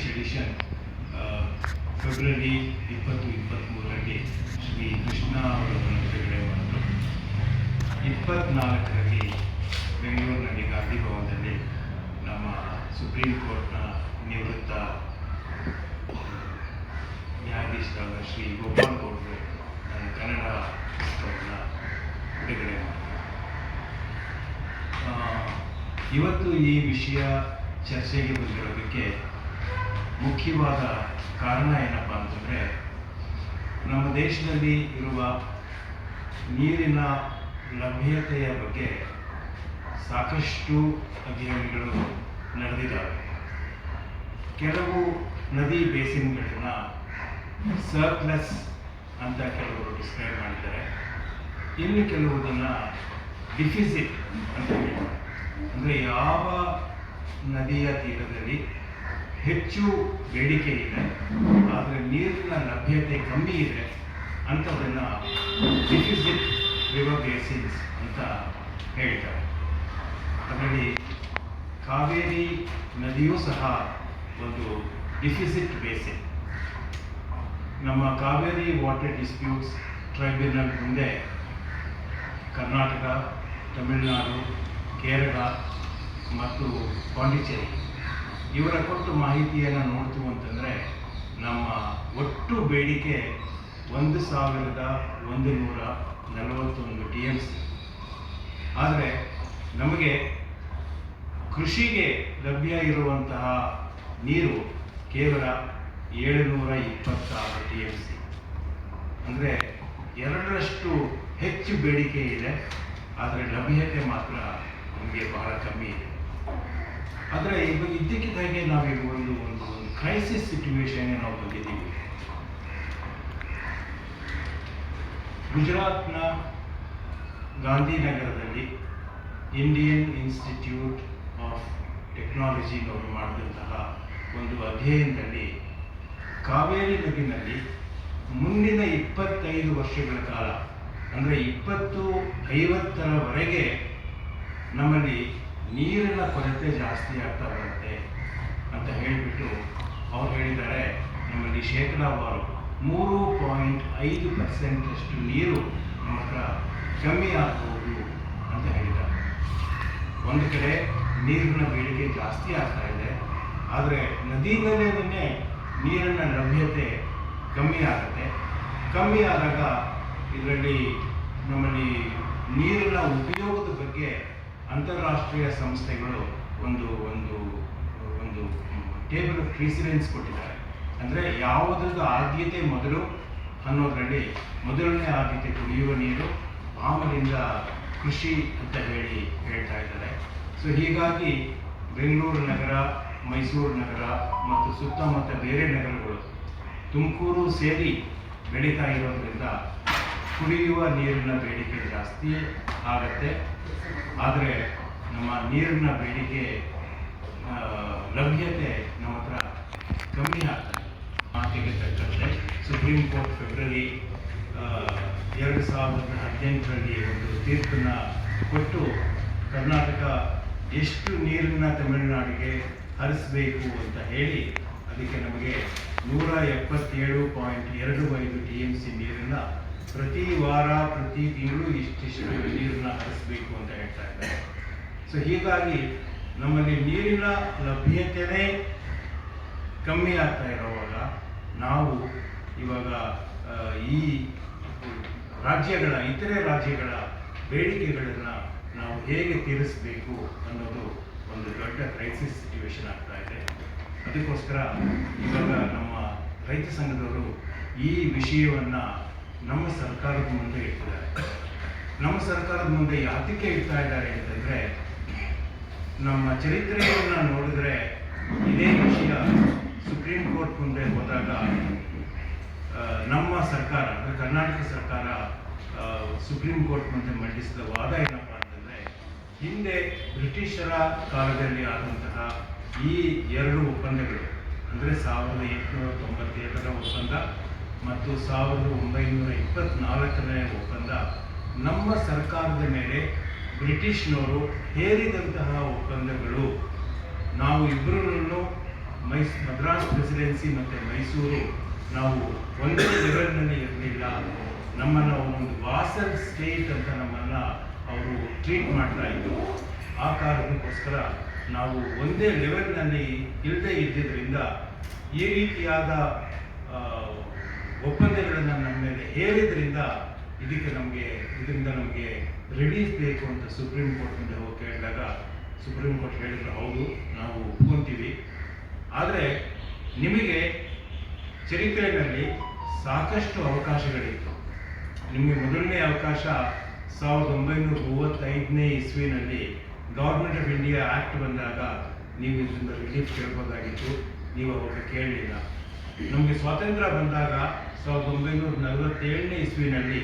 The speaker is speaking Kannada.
ಇಂಗ್ಲೀಷ್ ಎಡಿಷನ್ ಫೆಬ್ರವರಿ 2023ರಲ್ಲಿ ಶ್ರೀ ಕೃಷ್ಣ ಅವರನ್ನು ಬಿಡುಗಡೆ ಮಾಡಿದರು. 24ರಲ್ಲಿ ಬೆಂಗಳೂರಿನಲ್ಲಿ ಗಾಂಧಿ ಭವನದಲ್ಲಿ ನಮ್ಮ ಸುಪ್ರೀಂ ಕೋರ್ಟ್ನ ನಿವೃತ್ತ ನ್ಯಾಯಾಧೀಶರಾದ ಶ್ರೀ ಗೋಪಾಲ್ ಗೌಡರು ನನ್ನ ಕನ್ನಡ ಪುಸ್ತಕವನ್ನು ಬಿಡುಗಡೆ ಮಾಡಿದರು. ಇವತ್ತು ಈ ವಿಷಯ ಚರ್ಚೆಗೆ ಬಂದಿರೋದಕ್ಕೆ ಮುಖ್ಯವಾದ ಕಾರಣ ಏನಪ್ಪ ಅಂತಂದರೆ, ನಮ್ಮ ದೇಶದಲ್ಲಿ ಇರುವ ನೀರಿನ ಲಭ್ಯತೆಯ ಬಗ್ಗೆ ಸಾಕಷ್ಟು ಅಧ್ಯಯನಗಳು ನಡೆದಿದ್ದಾವೆ. ಕೆಲವು ನದಿ ಬೇಸಿನ್ಗಳನ್ನು ಸರ್ಪ್ಲಸ್ ಅಂತ ಕೆಲವರು ಡಿಸ್ಕ್ರೈಬ್ ಮಾಡಿದ್ದಾರೆ, ಇನ್ನು ಕೆಲವುದನ್ನು ಡಿಫಿಸಿಟ್ ಅಂತ ಹೇಳ್ತಾರೆ. ಅಂದರೆ ಯಾವ ನದಿಯ ತೀರದಲ್ಲಿ ಹೆಚ್ಚು ಬೇಡಿಕೆ ಇದೆ ಆದರೆ ನೀರಿನ ಲಭ್ಯತೆ ಕಮ್ಮಿ ಇದೆ ಅಂಥದ್ದನ್ನು ಡಿಫಿಸಿಟ್ ರಿವರ್ ಬೇಸಿನ್ಸ್ ಅಂತ ಹೇಳ್ತಾರೆ. ಅದರಲ್ಲಿ ಕಾವೇರಿ ನದಿಯೂ ಸಹ ಒಂದು ಡಿಫಿಸಿಟ್ ಬೇಸಿನ್. ನಮ್ಮ ಕಾವೇರಿ ವಾಟರ್ ಡಿಸ್ಪ್ಯೂಟ್ಸ್ ಟ್ರೈಬ್ಯುನಲ್ ಮುಂದೆ ಕರ್ನಾಟಕ, ತಮಿಳುನಾಡು, ಕೇರಳ ಮತ್ತು ಪಾಂಡಿಚೇರಿ ಇವರ ಕೊಟ್ಟು ಮಾಹಿತಿಯನ್ನು ನೋಡ್ತೀವಿ ಅಂತಂದರೆ ನಮ್ಮ ಒಟ್ಟು ಬೇಡಿಕೆ 1141 TMC. ಆದರೆ ನಮಗೆ ಕೃಷಿಗೆ ಲಭ್ಯ ಇರುವಂತಹ ನೀರು ಕೇವಲ 726 TMC. ಅಂದರೆ 2ರಷ್ಟು ಹೆಚ್ಚು ಬೇಡಿಕೆ ಇದೆ, ಆದರೆ ಲಭ್ಯತೆ ಮಾತ್ರ ನಮಗೆ ಬಹಳ ಕಮ್ಮಿ ಇದೆ. ಆದರೆ ಈಗ ಇದ್ದಕ್ಕಿದ್ದಾಗೆ ನಾವೀಗ ಒಂದು ಕ್ರೈಸಿಸ್ ಸಿಚುವೇಶನ್ಗೆ ನಾವು ಬಂದಿದ್ದೀವಿ. ಗುಜರಾತ್ನ ಗಾಂಧಿನಗರದಲ್ಲಿ ಇಂಡಿಯನ್ ಇನ್ಸ್ಟಿಟ್ಯೂಟ್ ಆಫ್ ಟೆಕ್ನಾಲಜಿನವರು ಮಾಡಿದಂತಹ ಒಂದು ಅಧ್ಯಯನದಲ್ಲಿ ಕಾವೇರಿ ನದಿನಲ್ಲಿ ಮುಂದಿನ 25 ವರ್ಷಗಳ ಕಾಲ, ಅಂದರೆ 2050ರವರೆಗೆ ನಮ್ಮಲ್ಲಿ ನೀರಿನ ಕೊರತೆ ಜಾಸ್ತಿ ಆಗ್ತಾ ಬರುತ್ತೆ ಅಂತ ಹೇಳಿಬಿಟ್ಟು ಅವ್ರು ಹೇಳಿದ್ದಾರೆ. ನಮ್ಮಲ್ಲಿ ಶೇಕಡಾವಾರು 3.5% ನೀರು ನಮ್ಮ ಹತ್ರ ಕಮ್ಮಿ ಆಗ್ಬೋದು ಅಂತ ಹೇಳಿದ್ದಾರೆ. ಒಂದು ಕಡೆ ನೀರಿನ ಬೇಡಿಕೆ ಜಾಸ್ತಿ ಆಗ್ತಾ ಇದೆ, ಆದರೆ ನದಿಗಳೇ ನೀರಿನ ಲಭ್ಯತೆ ಕಮ್ಮಿ ಆಗುತ್ತೆ. ಕಮ್ಮಿ ಆದಾಗ ಇದರಲ್ಲಿ ನಮ್ಮಲ್ಲಿ ನೀರಿನ ಉಪಯೋಗದ ಬಗ್ಗೆ ಅಂತಾರಾಷ್ಟ್ರೀಯ ಸಂಸ್ಥೆಗಳು ಒಂದು ಒಂದು ಒಂದು ಟೇಬಲ್ ಆಫ್ ಪ್ರಿಸಿಡೆನ್ಸ್ ಕೊಟ್ಟಿದ್ದಾರೆ. ಅಂದರೆ ಯಾವುದ್ರದ್ದು ಆದ್ಯತೆ ಮೊದಲು ಅನ್ನೋದರಲ್ಲಿ ಮೊದಲನೇ ಆದ್ಯತೆ ಕುಡಿಯುವ ನೀರು, ಆಮೇಲಿಂದ ಕೃಷಿ ಅಂತ ಹೇಳ್ತಾ ಇದ್ದಾರೆ. ಸೊ ಹೀಗಾಗಿ ಬೆಂಗಳೂರು ನಗರ, ಮೈಸೂರು ನಗರ ಮತ್ತು ಸುತ್ತಮುತ್ತ ಬೇರೆ ನಗರಗಳು, ತುಮಕೂರು ಸೇರಿ ಬೆಳೀತಾ ಇರೋದ್ರಿಂದ ಕುಡಿಯುವ ನೀರಿನ ಬೇಡಿಕೆ ಜಾಸ್ತಿ ಆಗತ್ತೆ. ಆದರೆ ನಮ್ಮ ನೀರಿನ ಬೇಡಿಕೆ ಲಭ್ಯತೆ ನಮ್ಮ ಹತ್ರ ಕಮ್ಮಿ ಆಗ್ತದೆ. ಮಾತಿಗೆ ತಕ್ಕಂತೆ ಸುಪ್ರೀಂ ಕೋರ್ಟ್ ಫೆಬ್ರವರಿ 2018ರಲ್ಲಿ ಒಂದು ತೀರ್ಪನ್ನು ಕೊಟ್ಟು ಕರ್ನಾಟಕ ಎಷ್ಟು ನೀರನ್ನು ತಮಿಳುನಾಡಿಗೆ ಹರಿಸಬೇಕು ಅಂತ ಹೇಳಿ ಅದಕ್ಕೆ ನಮಗೆ 177.25 TMC ನೀರನ್ನು ಪ್ರತಿ ವಾರ, ಪ್ರತಿ ತಿಂಗಳು ಇಷ್ಟಿಷ್ಟು ನೀರನ್ನು ಹರಿಸಬೇಕು ಅಂತ ಹೇಳ್ತಾ ಇದ್ದಾರೆ. ಸೊ ಹೀಗಾಗಿ ನಮ್ಮಲ್ಲಿ ನೀರಿನ ಲಭ್ಯತೆಯೇ ಕಮ್ಮಿ ಆಗ್ತಾ ಇರೋವಾಗ ನಾವು ಇವಾಗ ಈ ಇತರೆ ರಾಜ್ಯಗಳ ಬೇಡಿಕೆಗಳನ್ನು ನಾವು ಹೇಗೆ ತೀರಿಸಬೇಕು ಅನ್ನೋದು ಒಂದು ದೊಡ್ಡ ಕ್ರೈಸಿಸ್ ಸಿಚುವೇಶನ್ ಆಗ್ತಾ ಇದೆ. ಅದಕ್ಕೋಸ್ಕರ ಇವಾಗ ನಮ್ಮ ರೈತ ಸಂಘದವರು ಈ ವಿಷಯವನ್ನು ನಮ್ಮ ಸರ್ಕಾರದ ಮುಂದೆ ಇಡ್ತಿದ್ದಾರೆ. ನಮ್ಮ ಸರ್ಕಾರದ ಮುಂದೆ ಯಾತಕ್ಕೆ ಇಡ್ತಾ ಇದ್ದಾರೆ ಅಂತಂದರೆ, ನಮ್ಮ ಚರಿತ್ರೆಯನ್ನು ನೋಡಿದ್ರೆ ಇದೇ ವಿಷಯ ಸುಪ್ರೀಂ ಕೋರ್ಟ್ ಮುಂದೆ ಹೋದಾಗ ನಮ್ಮ ಸರ್ಕಾರ, ಅಂದರೆ ಕರ್ನಾಟಕ ಸರ್ಕಾರ ಸುಪ್ರೀಂ ಕೋರ್ಟ್ ಮುಂದೆ ಮಂಡಿಸಿದ ವಾದ ಏನಪ್ಪ ಅಂತಂದರೆ, ಹಿಂದೆ ಬ್ರಿಟಿಷರ ಕಾಲದಲ್ಲಿ ಆದಂತಹ ಈ 2 ಒಪ್ಪಂದಗಳು, ಅಂದರೆ 1897ರ ಒಪ್ಪಂದ ಮತ್ತು 1924ನೇ ಒಪ್ಪಂದ ನಮ್ಮ ಸರ್ಕಾರದ ಮೇಲೆ ಬ್ರಿಟಿಷ್ನವರು ಹೇರಿದಂತಹ ಒಪ್ಪಂದಗಳು. ನಾವು ಇಬ್ಬರನ್ನು ಮದ್ರಾಸ್ ಪ್ರೆಸಿಡೆನ್ಸಿ ಮತ್ತು ಮೈಸೂರು ನಾವು ಒಂದೇ ಲೆವೆಲ್ನಲ್ಲಿ ಇರಲಿಲ್ಲ. ನಮ್ಮನ್ನು ಒಂದು ವಾಸಲ್ ಸ್ಟೇಟ್ ಅಂತ ನಮ್ಮನ್ನು ಅವರು ಟ್ರೀಟ್ ಮಾಡ್ತಾ ಇದ್ರು. ಆ ಕಾರಣಕ್ಕೋಸ್ಕರ ನಾವು ಒಂದೇ ಲೆವೆಲ್ನಲ್ಲಿ ಇಲ್ಲದೆ ಇದ್ದಿದ್ದರಿಂದ ಈ ರೀತಿಯಾದ ಒಪ್ಪಂದಗಳನ್ನು ನಮ್ಮ ಮೇಲೆ ಹೇರಿದ್ರಿಂದ ಇದರಿಂದ ನಮಗೆ ರಿಲೀಫ್ ಬೇಕು ಅಂತ ಸುಪ್ರೀಂ ಕೋರ್ಟ್ ಮುಂದೆ ಹೋಗಿ ಕೇಳಿದಾಗ ಸುಪ್ರೀಂ ಕೋರ್ಟ್ ಹೇಳಿದ್ರು ಹೌದು ನಾವು ಒಪ್ಕೊಂತೀವಿ, ಆದರೆ ನಿಮಗೆ ಚರಿತ್ರೆಯಲ್ಲಿ ಸಾಕಷ್ಟು ಅವಕಾಶಗಳಿತ್ತು. ನಿಮಗೆ ಮೊದಲನೇ ಅವಕಾಶ 1935ನೇ ಇಸ್ವಿನಲ್ಲಿ ಗೌರ್ಮೆಂಟ್ ಆಫ್ ಇಂಡಿಯಾ ಆ್ಯಕ್ಟ್ ಬಂದಾಗ ನೀವು ಇದರಿಂದ ರಿಲೀಫ್ ಕೇಳ್ಬೋದಾಗಿತ್ತು, ನೀವು ಅವಾಗ ಕೇಳಲಿಲ್ಲ. ನಮಗೆ ಸ್ವಾತಂತ್ರ್ಯ ಬಂದಾಗ 1947ನೇ ಇಸ್ವಿನಲ್ಲಿ